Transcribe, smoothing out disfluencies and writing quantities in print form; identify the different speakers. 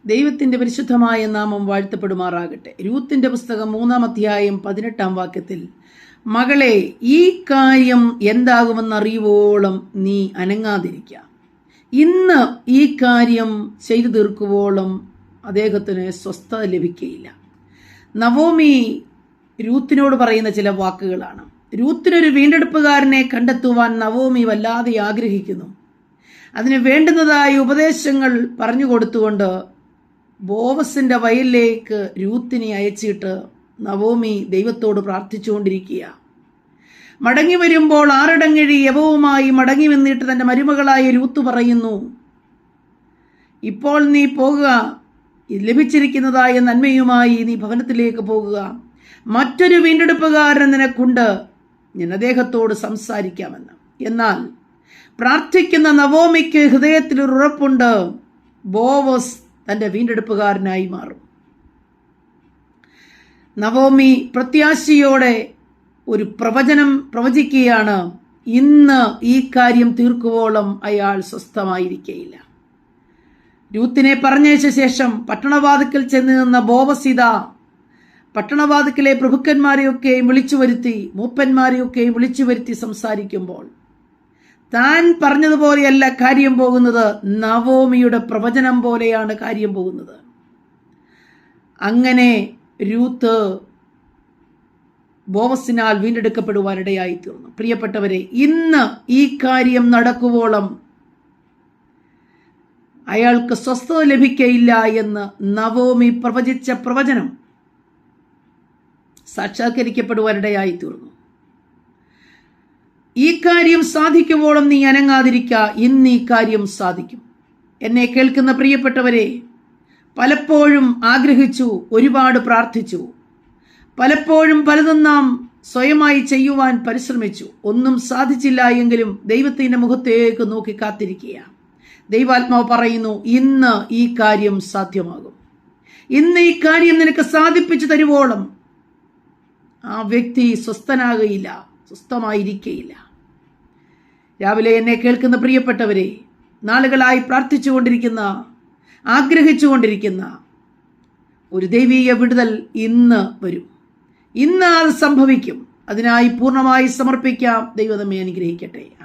Speaker 1: ദൈവത്തിന്റെ പരിശുദ്ധമായ നാമം വാഴ്ത്തപ്പെടുമാറാകട്ടെ. രൂത്തിന്റെ പുസ്തകം 3-ാം അധ്യായം 18-ാം വാക്യത്തിൽ, മകളെ, ഈ കാര്യം എന്താകുമെന്നറിയുവോളം നീ അനങ്ങാതിരിക്കുക. ഇന്ന് ഈ കാര്യം ചെയ്തു തീർക്കുവോളം അദ്ദേഹത്തിന് സ്വസ്ഥത ലഭിക്കുകയില്ല. നവോമി രൂത്തിനോട് പറയുന്ന ചില വാക്കുകളാണ്. രൂത്തിനൊരു വീണ്ടെടുപ്പുകാരനെ കണ്ടെത്തുവാൻ നവോമി വല്ലാതെ ആഗ്രഹിക്കുന്നു. അതിന് വേണ്ടുന്നതായ ഉപദേശങ്ങൾ പറഞ്ഞു കൊടുത്തുകൊണ്ട് ബോവസിന്റെ വയലിലേക്ക് രൂത്തിനെ അയച്ചിട്ട് നവോമി ദൈവത്തോട് പ്രാർത്ഥിച്ചുകൊണ്ടിരിക്കുക. മടങ്ങി വരുമ്പോൾ 6 ഇടങ്ങഴി യവവുമായി മടങ്ങി വന്നിട്ട് തന്റെ മരുമകളായ രൂത്ത് പറയുന്നു, ഇപ്പോൾ നീ പോകുക, ലഭിച്ചിരിക്കുന്നതായ നന്മയുമായി നീ ഭവനത്തിലേക്ക് പോകുക. മറ്റൊരു വീണ്ടെടുപ്പുകാരൻ നിനക്കുണ്ട്, ഞാൻ അദ്ദേഹത്തോട് സംസാരിക്കാമെന്ന്. എന്നാൽ പ്രാർത്ഥിക്കുന്ന നവോമിക്ക് ഹൃദയത്തിലൊരു ഉറപ്പുണ്ട്, ബോവസ് തന്റെ വീണ്ടെടുപ്പുകാരനായി മാറും. നവോമി പ്രത്യാശയോടെ ഒരു പ്രവചനം പ്രവചിക്കുകയാണ്. ഇന്ന് ഈ കാര്യം തീർക്കുവോളം അയാൾ സ്വസ്ഥമായിരിക്കയില്ല. രൂത്തിനെ പറഞ്ഞയച്ച ശേഷം പട്ടണവാതിക്കൽ ചെന്ന് നിന്ന ബോവസിത പട്ടണവാതിക്കലെ പ്രഭുക്കന്മാരെയൊക്കെയും വിളിച്ചു വരുത്തി, മൂപ്പന്മാരെയൊക്കെയും വിളിച്ചു വരുത്തി സംസാരിക്കുമ്പോൾ താൻ പറഞ്ഞതുപോലെയല്ല കാര്യം പോകുന്നത്, നവോമിയുടെ പ്രവചനം പോലെയാണ് കാര്യം പോകുന്നത്. അങ്ങനെ രൂത്ത് ബോവസിനാൽ വീണ്ടെടുക്കപ്പെടുവാനിടയായി തീർന്നു. പ്രിയപ്പെട്ടവരെ, ഇന്ന് ഈ കാര്യം നടക്കുവോളം അയാൾക്ക് സ്വസ്ഥത ലഭിക്കയില്ല എന്ന് നവോമി പ്രവചിച്ച പ്രവചനം സാക്ഷാത്കരിക്കപ്പെടുവാനിടയായി തീർന്നു. ഈ കാര്യം സാധിക്കുവോളം നീ അനങ്ങാതിരിക്ക, ഇന്ന് ഈ കാര്യം സാധിക്കും. എന്നെ കേൾക്കുന്ന പ്രിയപ്പെട്ടവരെ, പലപ്പോഴും ആഗ്രഹിച്ചു, ഒരുപാട് പ്രാർത്ഥിച്ചു, പലപ്പോഴും പലതും നാം സ്വയമായി ചെയ്യുവാൻ പരിശ്രമിച്ചു, ഒന്നും സാധിച്ചില്ല എങ്കിലും ദൈവത്തിന്റെ മുഖത്തേക്ക് നോക്കി കാത്തിരിക്കുക. ദൈവാത്മാവ് പറയുന്നു, ഇന്ന് ഈ കാര്യം സാധ്യമാകും. ഇന്ന് ഈ കാര്യം നിനക്ക് സാധിപ്പിച്ചു തരുവോളം ആ വ്യക്തി സ്വസ്ഥനാകയില്ല, സ്വസ്ഥമായിരിക്കയില്ല. രാവിലെ എന്നെ കേൾക്കുന്ന പ്രിയപ്പെട്ടവരെ, നാളുകളായി പ്രാർത്ഥിച്ചുകൊണ്ടിരിക്കുന്ന, ആഗ്രഹിച്ചുകൊണ്ടിരിക്കുന്ന ഒരു ദൈവീയ വിടുതൽ ഇന്ന് വരും. ഇന്ന് അത് സംഭവിക്കും. അതിനായി പൂർണ്ണമായി സമർപ്പിക്കാം. ദൈവം നമ്മെ അനുഗ്രഹിക്കട്ടെ.